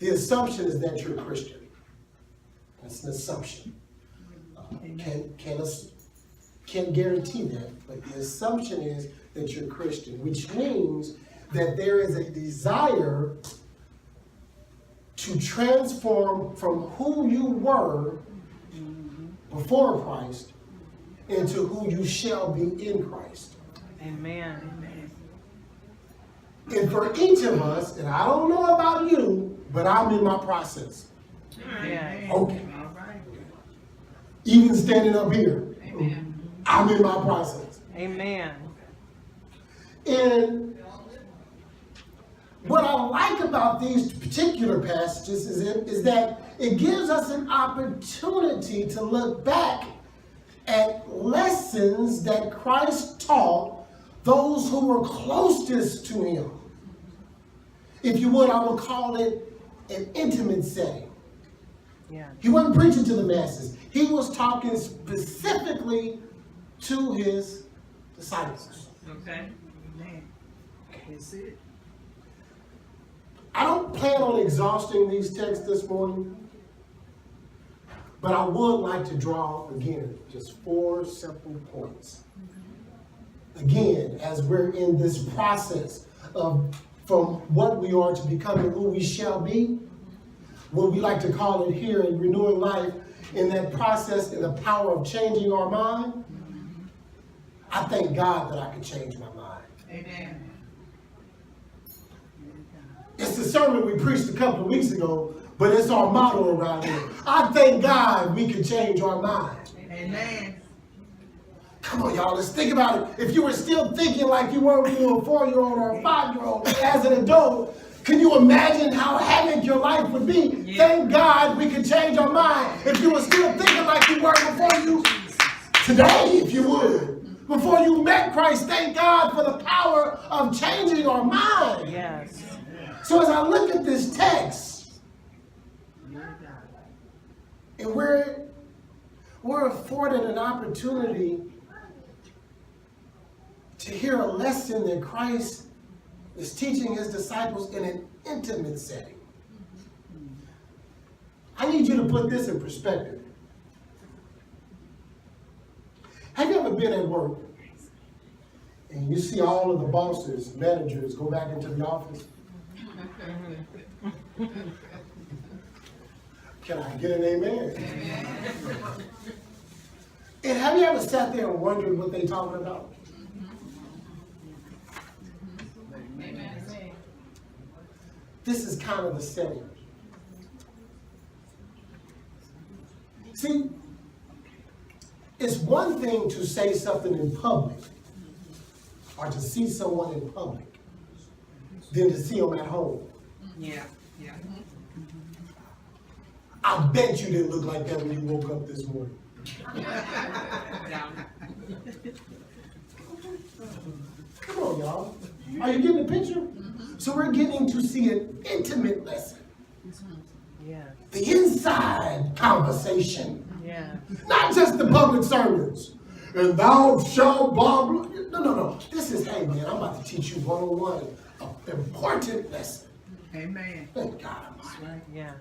The assumption is that you're a Christian. That's an assumption. Can't guarantee that, but the assumption is that you're Christian, which means that there is a desire to transform from who you were before Christ into who you shall be in Christ. Amen. And for each of us, and I don't know about you, but I'm in my process. Yeah. Okay. Even standing up here, I'm in my process. Amen. And what I like about these particular passages is that it gives us an opportunity to look back at lessons that Christ taught those who were closest to him. If you would, I would call it an intimate setting. Yeah. He wasn't preaching to the masses. He was talking specifically to his disciples. Okay. Amen. That's it. I don't plan on exhausting these texts this morning, but I would like to draw, again, just 4 simple points. Again, as we're in this process of from what we are to becoming who we shall be, what we like to call it here in Renewing Life, in that process, in the power of changing our mind, I thank God that I could change my mind. Amen. It's the sermon we preached a couple of weeks ago, but it's our motto around here. I thank God we can change our mind. Amen. Come on, y'all, let's think about it. If you were still thinking like you were when you were a 4-year-old or a 5-year-old as an adult, can you imagine how havoc your life would be? Yeah. Thank God we can change our mind. If you were still thinking like you were before you, today, if you would, before you met Christ, thank God for the power of changing our mind. Yes. So as I look at this text, and we're afforded an opportunity to hear a lesson that Christ is teaching his disciples in an intimate setting. I need you to put this in perspective. Have you ever been at work and you see all of the bosses, managers go back into the office? Can I get an amen? And have you ever sat there and wondered what they talking about? This is kind of the setting. See, it's one thing to say something in public or to see someone in public than to see them at home. Yeah. Yeah. I bet you didn't look like that when you woke up this morning. Come on, y'all. Are you getting the picture? So we're getting to see an intimate lesson. Yeah. The inside conversation. Yeah. Not just the public sermons. And thou shalt blah, blah. No. This is, hey man, I'm about to teach you 101, an important lesson. Amen. Thank God Almighty. Yeah.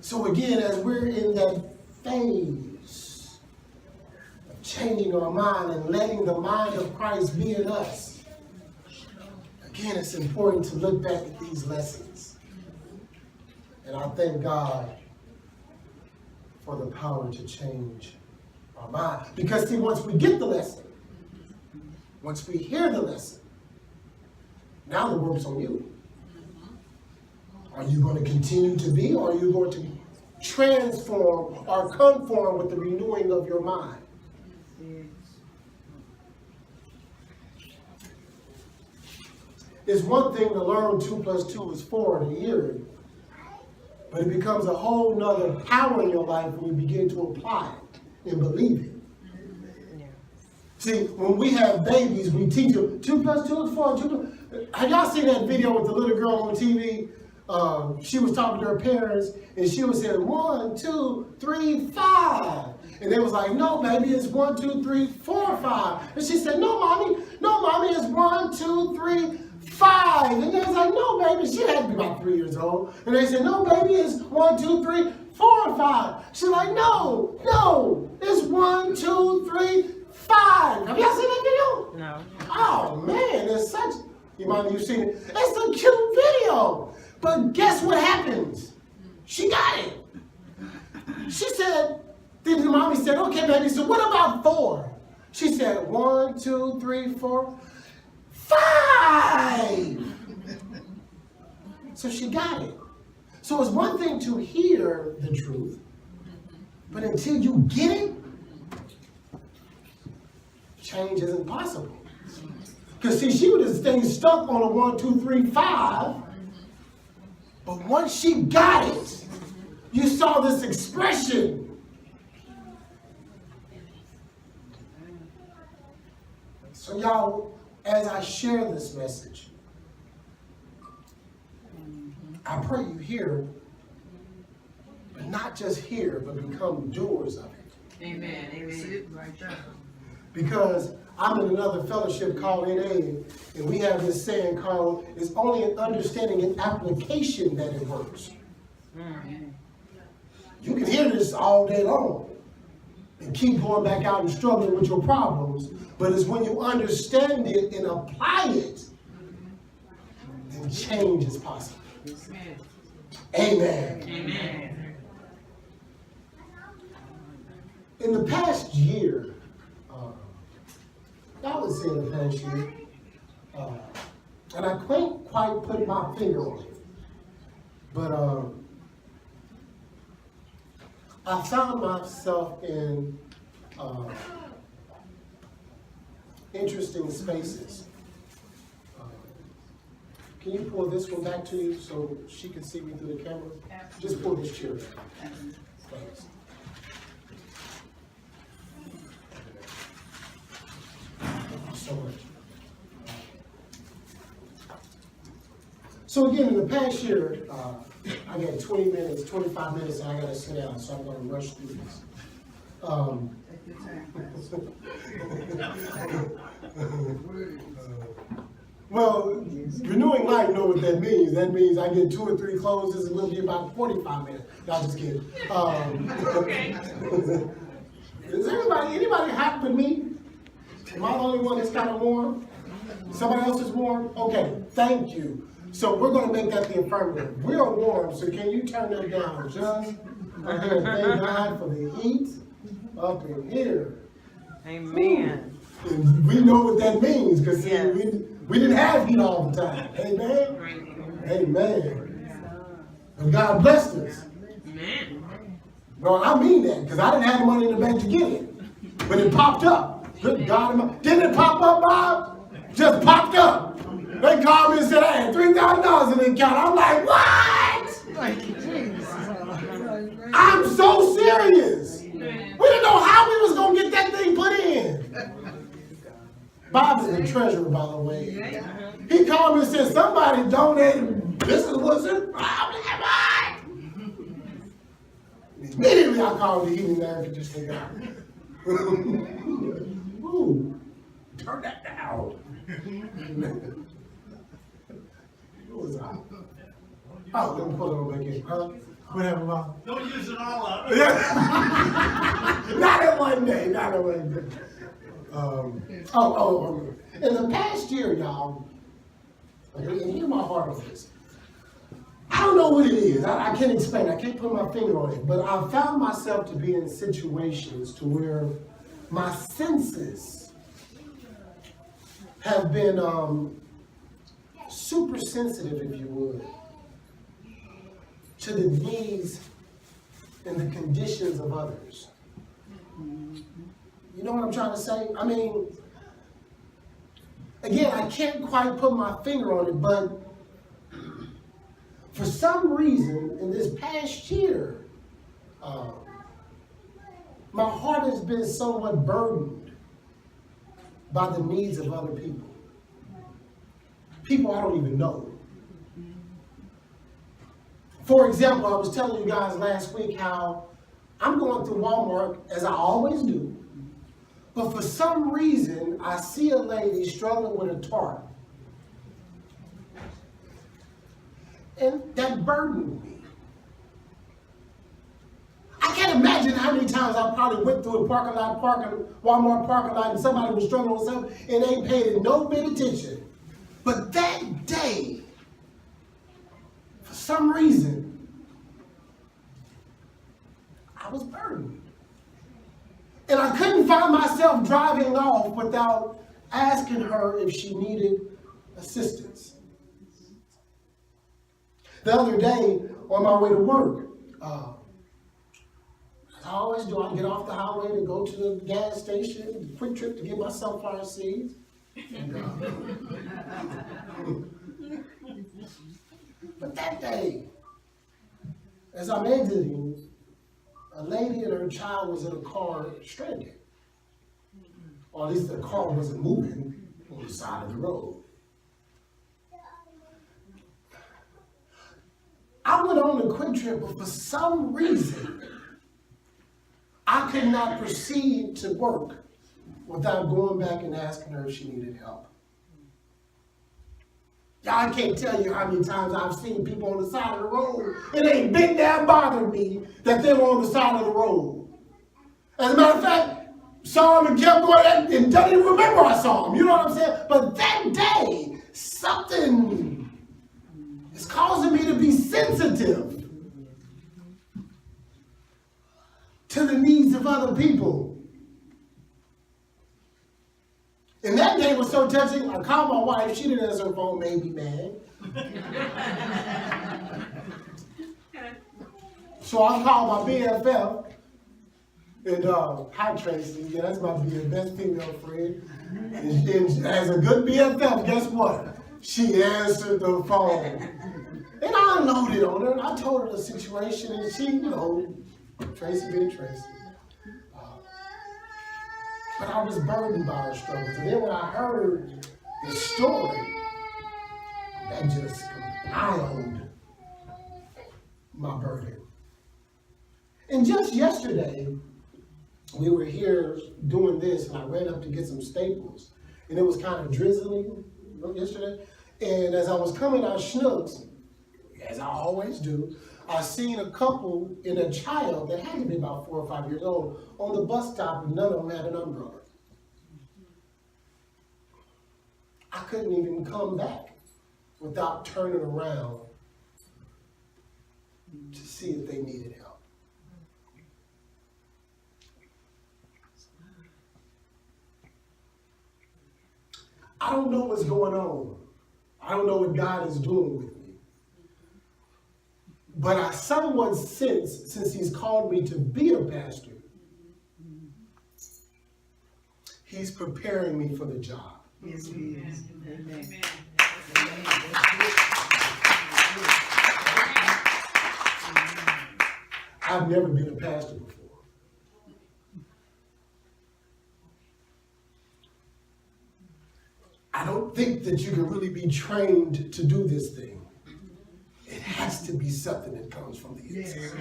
So again, as we're in that phase of changing our mind and letting the mind of Christ be in us, again, it's important to look back at these lessons. And I thank God for the power to change our mind. Because see, once we get the lesson, once we hear the lesson, now the work's on you. Are you going to continue to be, or are you going to transform or conform with the renewing of your mind? It's one thing to learn 2 + 2 is 4 in a year, but it becomes a whole nother power in your life when you begin to apply it and believe it. Yeah. See, when we have babies, we teach them 2 + 2 is 4. Have y'all seen that video with the little girl on TV? She was talking to her parents, and she was saying 1, 2, 3, 5. And they was like, no, baby, it's 1, 2, 3, 4, 5. And she said, no, mommy, it's 1, 2, 3, 5. And they was like, no, baby. She had to be about 3 years old. And they said, no, baby, it's 1, 2, 3, 4, and 5. She's like, no, it's 1, 2, 3, 5. Have y'all seen that video? No. Oh man, it's such, you've seen it. It's a cute video. But guess what happens? She got it. She said, then the mommy said, okay, baby, so what about 4? She said, 1, 2, 3, 4, 5. So she got it. So it's one thing to hear the truth, but until you get it, change isn't possible. Because see, she would have stayed stuck on a 1, 2, 3, 5. But once she got it, you saw this expression. So y'all, as I share this message, I pray you hear, but not just hear, but become doers of it. Amen. Amen. Right there. Because I'm in another fellowship called NA, and we have this saying called, it's only an understanding and application that it works. You can hear this all day long and keep going back out and struggling with your problems, but it's when you understand it and apply it, then change is possible. Amen. Amen. In the past year, I would say in the past year, and I can't quite put my finger on it, but I found myself in interesting spaces. Can you pull this one back to you so she can see me through the camera? Just pull this chair back. Thanks. So much. So again, in the past year, I got 20 minutes, 25 minutes, and I got to sit down, so I'm going to rush through this. Well, renewing life know what that means. That means I get 2 or 3 closes, and we'll be about 45 minutes. Y'all just kidding. Is anybody hot with me? Am I the only one that's kind of warm? Somebody else is warm? Okay, thank you. So we're going to make that the affirmative. We're warm, so can you turn that down just a hair? Thank God for the heat up in here. Amen. And we know what that means, because Yes. we didn't have heat all the time. Amen? Amen. And God blessed us. Amen. No, I mean that, because I didn't have the money in the bank to get it. But it popped up. Good God. Didn't it pop up, Bob? Just popped up. They called me and said, I had $3,000 in the account. I'm like, what? I'm so serious. We didn't know how we was going to get that thing put in. Bob is the treasurer, by the way. He called me and said, somebody donated. This is what's in. Immediately I called the heating and air conditioning guy. Ooh, turn that down. What was I? Oh, let me pull it back in. Huh? What happened, Bob? Don't use it all up. Not in one day, not in one day. In the past year, y'all, and hear my heart on this. I don't know what it is. I can't explain. I can't put my finger on it. But I found myself to be in situations to where my senses have been super sensitive, if you would, to the needs and the conditions of others. You know what I'm trying to say? I mean, again, I can't quite put my finger on it, but for some reason, in this past year, my heart has been somewhat burdened by the needs of other people. People I don't even know. For example, I was telling you guys last week how I'm going through Walmart, as I always do, but for some reason, I see a lady struggling with a tarp. that burdened me. I can't imagine how many times I probably went through a Walmart parking lot, and somebody was struggling with something, and they paid it no bit attention. But that day, for some reason, I was burdened. And I couldn't find myself driving off without asking her if she needed assistance. The other day, on my way to work, as I always do, I get off the highway to go to the gas station, quick trip to get my sunflower seeds. But that day, as I'm exiting, a lady and her child was in a car stranded. Or at least the car wasn't moving on the side of the road. I went on a quick trip, but for some reason, I could not proceed to work without going back and asking her if she needed help. Y'all, I can't tell you how many times I've seen people on the side of the road. It ain't been that bothered me that they were on the side of the road. As a matter of fact, saw them and kept going and don't even remember I saw them. You know what I'm saying? But that day, something is causing me to be sensitive to the needs of other people. And that day was so touching, I called my wife. She didn't answer her phone, made me mad. So I called my BFF. And hi Tracy, yeah, that's my best female friend. And as a good BFF, guess what? She answered the phone. And I unloaded on her, and I told her the situation, and she, Tracy being Tracy. But I was burdened by her struggles. And then when I heard the story, that just compiled my burden. And just yesterday, we were here doing this, and I ran up to get some staples. And it was kind of drizzling yesterday. And as I was coming out Schnucks, as I always do, I seen a couple and a child that had to be about 4 or 5 years old on the bus stop, and none of them had an umbrella. I couldn't even come back without turning around to see if they needed help. I don't know what's going on. I don't know what God is doing with me. But I somewhat sense, since He's called me to be a pastor, He's preparing me for the job. Yes, He is. Amen. I've never been a pastor before. I don't think that you can really be trained to do this thing. It has to be something that comes from the inside.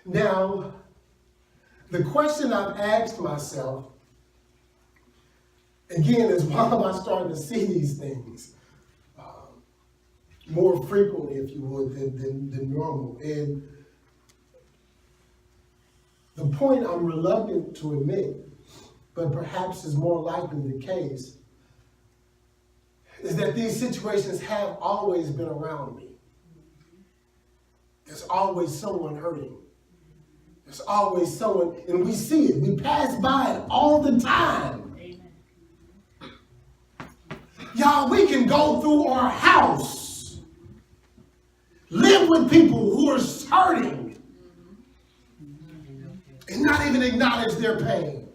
Now, the question I've asked myself, again, is why am I starting to see these things more frequently, if you would, than normal? And the point I'm reluctant to admit, but perhaps is more likely the case, is that these situations have always been around me. There's always someone hurting. There's always someone, and we see it. We pass by it all the time. Amen. Y'all, we can go through our house, live with people who are hurting, and not even acknowledge their pain.